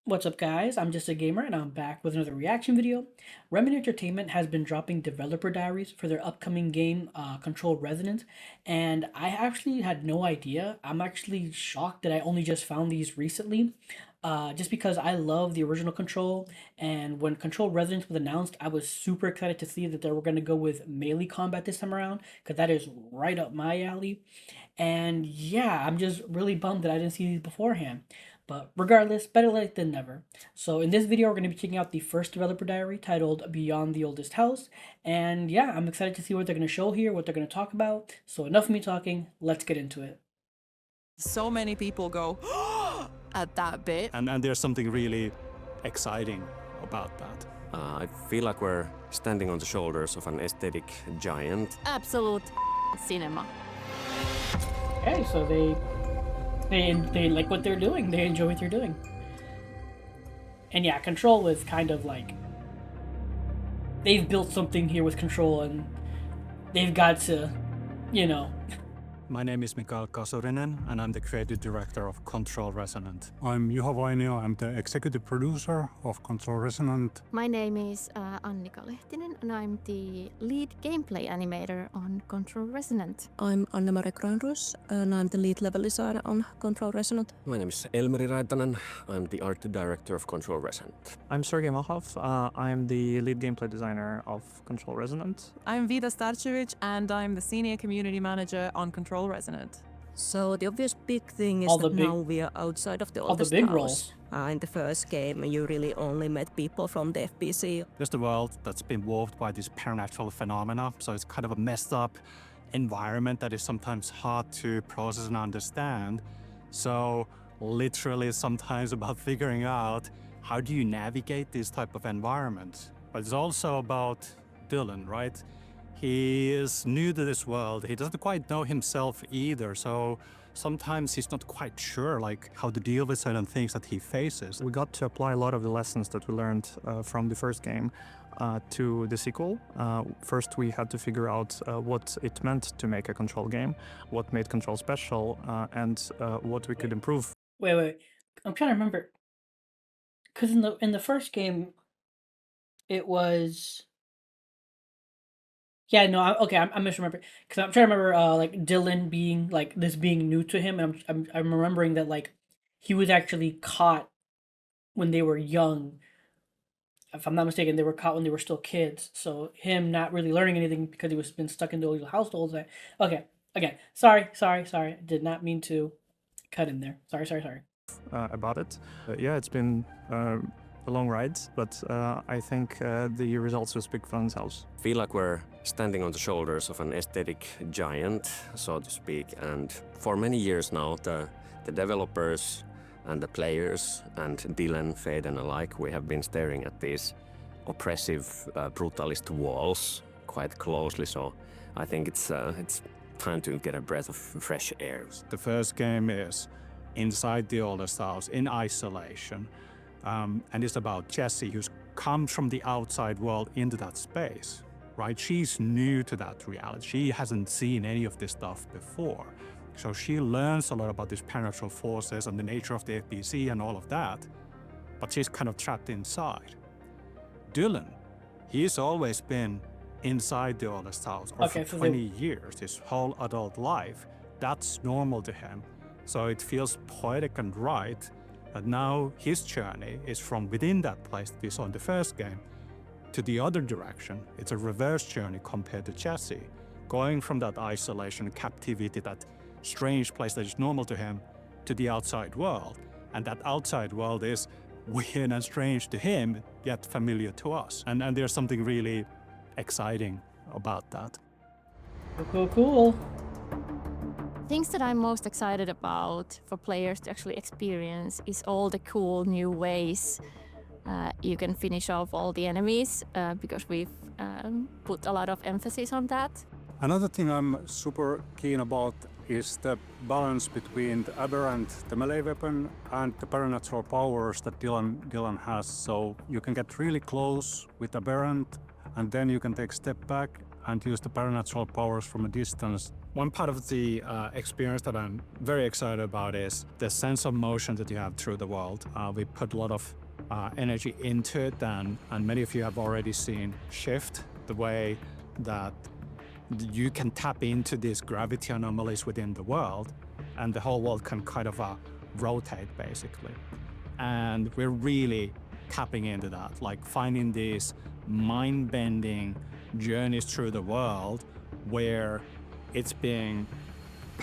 What's up, guys? I'm just a gamer and I'm back with another reaction video. Remnant Entertainment has been dropping developer diaries for their upcoming game, Control Resonant, and I actually had no idea. I'm actually shocked that I only just found these recently, just because I love the original Control, and when Control Resonance was announced, I was super excited to see that they were going to go with melee combat this time around, because that is right up my alley. And yeah, I'm just really bummed that I didn't see these beforehand. But regardless, better late than never. So in this video, we're going to be checking out the first developer diary titled Beyond the Oldest House. And yeah, I'm excited to see what they're going to show here, what they're going to talk about. So enough of me talking, let's get into it. So many people go at that bit. And there's something really exciting about that. I feel like we're standing on the shoulders of an aesthetic giant. Absolute cinema. Okay, so they like what they're doing. They enjoy what they're doing. And yeah, Control was kind of like, they've built something here with Control and they've got to, you know. My name is Mikael Kasurinen, and I'm the creative director of Control Resonant. I'm Juho Vainio, I'm the executive producer of Control Resonant. My name is Annika Lehtinen and I'm the lead gameplay animator on Control Resonant. I'm Anne-Mari Granrus and I'm the lead level designer on Control Resonant. My name is Elmeri Raitanen. I'm the art director of Control Resonant. I'm Sergey Malhov. I'm the lead gameplay designer of Control Resonant. I'm Vida Starcevic and I'm the senior community manager on Control Resonant. So the obvious big thing is All the that big- now we are outside of the all the oldest big house. roles. In the first game, you really only met people from the FBC. There's the world that's been warped by these supernatural phenomena, so it's kind of a messed up environment that is sometimes hard to process and understand. So literally sometimes about figuring out how do you navigate this type of environment. But it's also about Dylan, right? He is new to this world. He doesn't quite know himself either. So sometimes he's not quite sure like how to deal with certain things that he faces. We got to apply a lot of the lessons that we learned from the first game to the sequel. First, we had to figure out what it meant to make a Control game, what made Control special, and what we could improve. Wait. I'm trying to remember. Because in the first game, it was. Yeah, no, I'm misremembering because I'm trying to remember, like Dylan being like this being new to him, and I'm remembering that like he was actually caught when they were young. If I'm not mistaken, they were caught when they were still kids. So him not really learning anything because he was been stuck in those households. Okay, again, sorry. Did not mean to cut in there. Sorry. About it. Yeah, it's been a long ride, but I think the results will speak for themselves. I feel like we're standing on the shoulders of an aesthetic giant, so to speak. And for many years now, the developers and the players and Dylan, Faden alike, we have been staring at these oppressive, brutalist walls quite closely. So I think it's time to get a breath of fresh air. The first game is inside the oldest house, in isolation. And it's about Jessie, who's come from the outside world into that space, right? She's new to that reality. She hasn't seen any of this stuff before. So she learns a lot about these supernatural forces and the nature of the FBC and all of that, but she's kind of trapped inside. Dylan, he's always been inside the oldest house, or Okay, for so 20 years, his whole adult life. That's normal to him. So it feels poetic and right that now his journey is from within that place that we saw in the first game to the other direction. It's a reverse journey compared to Jesse, going from that isolation, captivity, that strange place that is normal to him, to the outside world. And that outside world is weird and strange to him, yet familiar to us. And there's something really exciting about that. Cool. Things that I'm most excited about for players to actually experience is all the cool new ways you can finish off all the enemies because we've put a lot of emphasis on that. Another thing I'm super keen about is the balance between the aberrant, the melee weapon, and the supernatural powers that Dylan has. So you can get really close with aberrant, and then you can take a step back and use the supernatural powers from a distance One part of the experience that I'm very excited about is the sense of motion that you have through the world. We put a lot of energy into it, and many of you have already seen Shift, the way that you can tap into these gravity anomalies within the world, and the whole world can kind of rotate, basically. And we're really tapping into that, like finding these mind-bending journeys through the world where it's being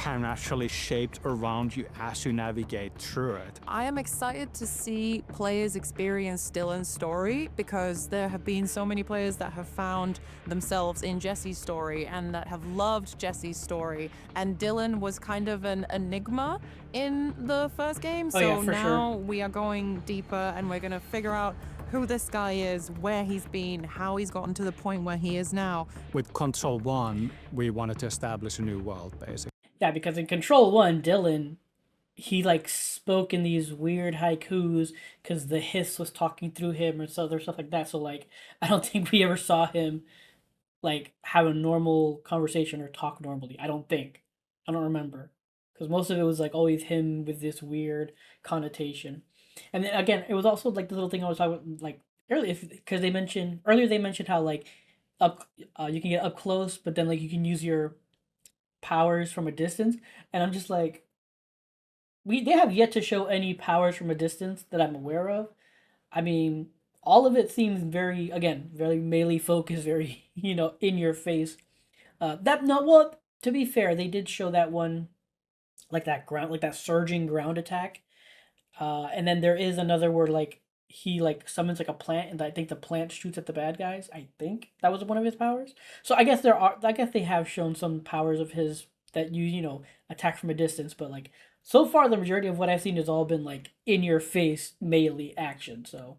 naturally shaped around you as you navigate through it. I am excited to see players experience Dylan's story because there have been so many players that have found themselves in Jesse's story and that have loved Jesse's story. And Dylan was kind of an enigma in the first game. Oh, yeah, So for now sure. we are going deeper and we're going to figure out who this guy is, where he's been, how he's gotten to the point where he is now. With Control 1, we wanted to establish a new world, basically. Yeah, because in Control 1, Dylan, he like spoke in these weird haikus because the hiss was talking through him or so other stuff like that. So like, I don't think we ever saw him like have a normal conversation or talk normally. I don't think. I don't remember because most of it was like always him with this weird connotation. And then again, it was also like the little thing I was talking about, like earlier, because they mentioned how like up you can get up close, but then like you can use your powers from a distance, and I'm just like, they have yet to show any powers from a distance that I'm aware of. I mean, all of it seems very, again, very melee focused, very in your face. That no, well, to be fair, they did show that one, like that surging ground attack. And then there is another where like he like summons like a plant, and I think the plant shoots at the bad guys. I think that was one of his powers. So I guess they have shown some powers of his that attack from a distance, but like so far the majority of what I've seen has all been like in your face melee action. So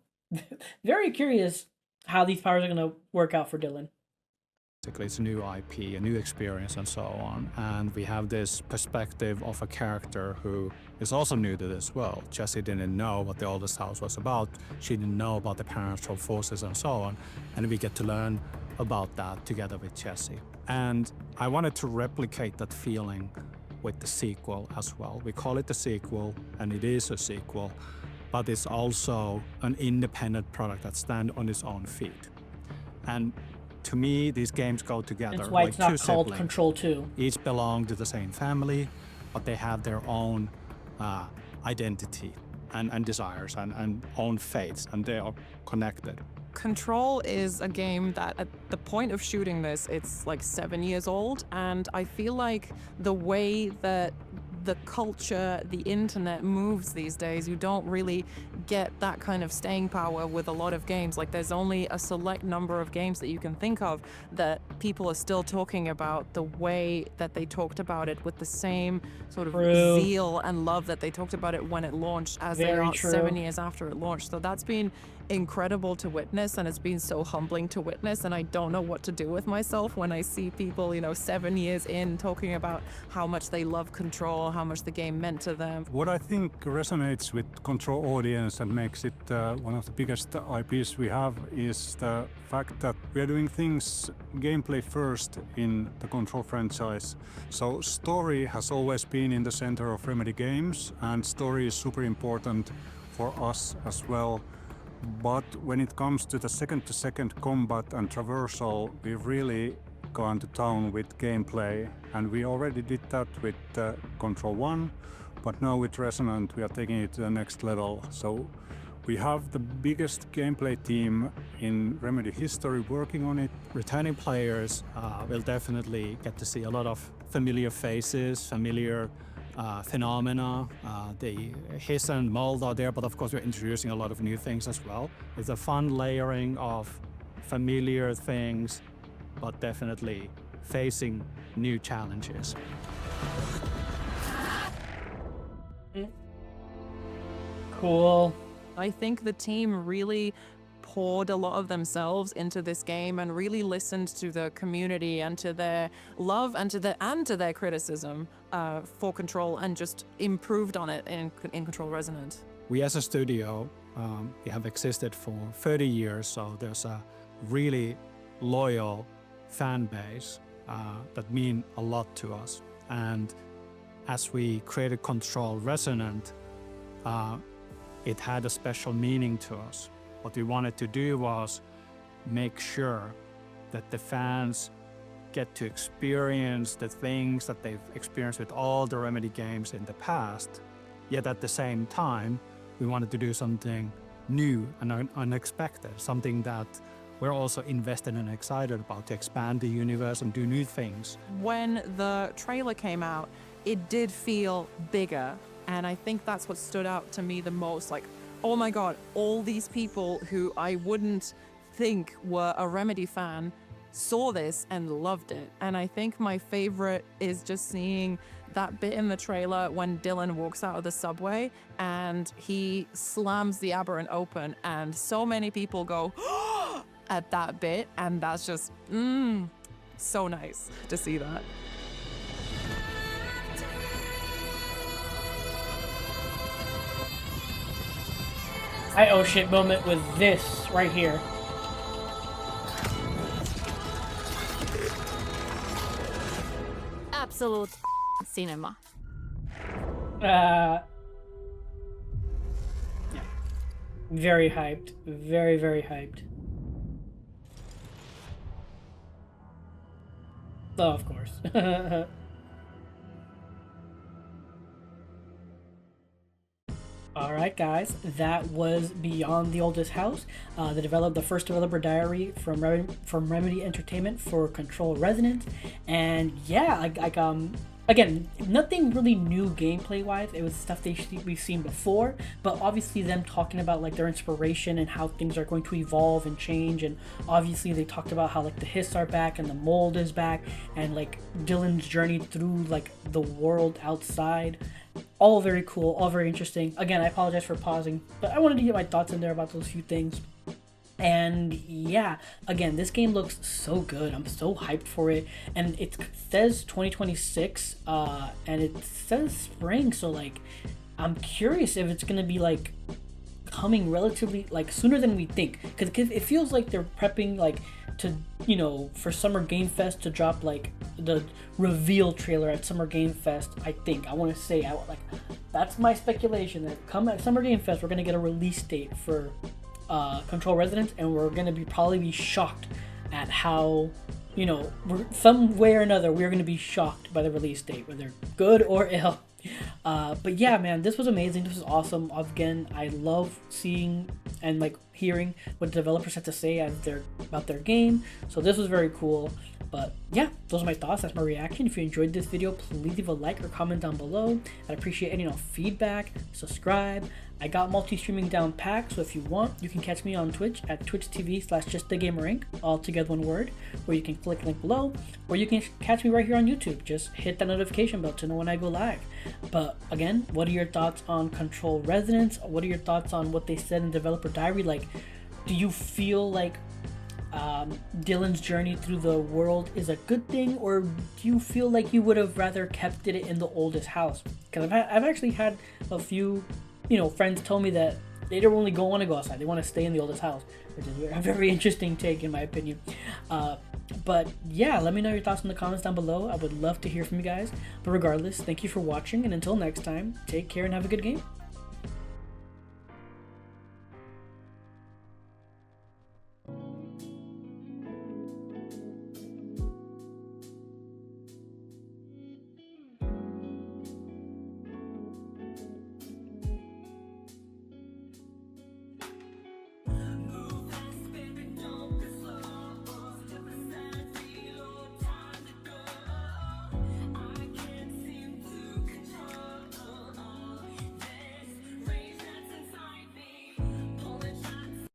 very curious how these powers are gonna work out for Dylan. It's a new IP, a new experience, and so on. And we have this perspective of a character who is also new to this world. Jessie didn't know what the oldest house was about. She didn't know about the parental forces and so on. And we get to learn about that together with Jessie. And I wanted to replicate that feeling with the sequel as well. We call it the sequel, and it is a sequel, but it's also an independent product that stands on its own feet. And to me, these games go together. That's why like it's not two called siblings. Control 2. Each belong to the same family, but they have their own identity and desires and own fates, and they are connected. Control is a game that at the point of shooting this, it's like 7 years old, and I feel like the way that the culture, the internet moves these days, you don't really get that kind of staying power with a lot of games. Like there's only a select number of games that you can think of that people are still talking about the way that they talked about it, with the same sort of True. zeal and love that they talked about it when it launched as they Very are true. 7 years after it launched. So that's been incredible to witness, and it's been so humbling to witness, and I don't know what to do with myself when I see people 7 years in talking about how much they love Control, how much the game meant to them. What I think resonates with Control audience and makes it one of the biggest IPs we have is the fact that we are doing things gameplay first in the Control franchise. So story has always been in the center of Remedy games, and story is super important for us as well. But when it comes to the second-to-second combat and traversal, we've really gone to town with gameplay, and we already did that with Control 1, but now with Resonant we are taking it to the next level. So we have the biggest gameplay team in Remedy history working on it. Returning players will definitely get to see a lot of familiar faces, familiar phenomena. The hiss and mold are there, but of course we're introducing a lot of new things as well. It's a fun layering of familiar things, but definitely facing new challenges. Cool. I think the team really poured a lot of themselves into this game and really listened to the community and to their love and to their criticism for Control, and just improved on it in Control Resonant. We as a studio, we have existed for 30 years, so there's a really loyal fan base that mean a lot to us. And as we created Control Resonant, it had a special meaning to us. What we wanted to do was make sure that the fans get to experience the things that they've experienced with all the Remedy games in the past, yet at the same time, we wanted to do something new and unexpected, something that we're also invested and excited about, to expand the universe and do new things. When the trailer came out, it did feel bigger, and I think that's what stood out to me the most. Like, oh my god, all these people who I wouldn't think were a Remedy fan saw this and loved it. And I think my favorite is just seeing that bit in the trailer when Dylan walks out of the subway and he slams the aberrant open, and so many people go at that bit, and that's just so nice to see that. I oh shit moment with this right here. Absolute cinema. Yeah. Very hyped. Very, very hyped. Oh, of course. Alright guys, that was Beyond the Oldest House, the first developer diary from Remedy Entertainment for Control Resonant. And yeah, again, nothing really new gameplay wise. It was stuff we've seen before, but obviously them talking about like their inspiration and how things are going to evolve and change. And obviously they talked about how like the hiss are back and the mold is back, and like Dylan's journey through like the world outside. All very cool, all very interesting. Again, I apologize for pausing, but I wanted to get my thoughts in there about those few things. And yeah, again, this game looks so good. I'm so hyped for it. And it says 2026, and it says spring, so like, I'm curious if it's gonna be like coming relatively like sooner than we think, because it feels like they're prepping like to, you know, for Summer Game Fest to drop like the reveal trailer at Summer Game Fest. I want to say, like, that's my speculation, that come at Summer Game Fest we're gonna get a release date for Control Resonance, and we're gonna probably be shocked at how, you know, some way or another we're gonna be shocked by the release date, whether good or ill. But yeah, man, this was amazing. This was awesome. Again, I love seeing and like hearing what the developers had to say about their game. So this was very cool. But yeah, those are my thoughts. That's my reaction. If you enjoyed this video, please leave a like or comment down below. I'd appreciate any feedback. Subscribe. I got multi-streaming down packed, so if you want, you can catch me on Twitch at twitch.tv/justthegamerinc, all together one word, where you can click link below, or you can catch me right here on YouTube. Just hit that notification bell to know when I go live. But again, what are your thoughts on Control Resonance? What are your thoughts on what they said in Developer Diary? Like, do you feel like Dylan's journey through the world is a good thing, or do you feel like you would have rather kept it in the oldest house? Because I've actually had a few, friends tell me that they don't really want to go outside. They want to stay in the oldest house, which is a very interesting take in my opinion. But yeah, let me know your thoughts in the comments down below. I would love to hear from you guys. But regardless, thank you for watching, and until next time, take care and have a good game.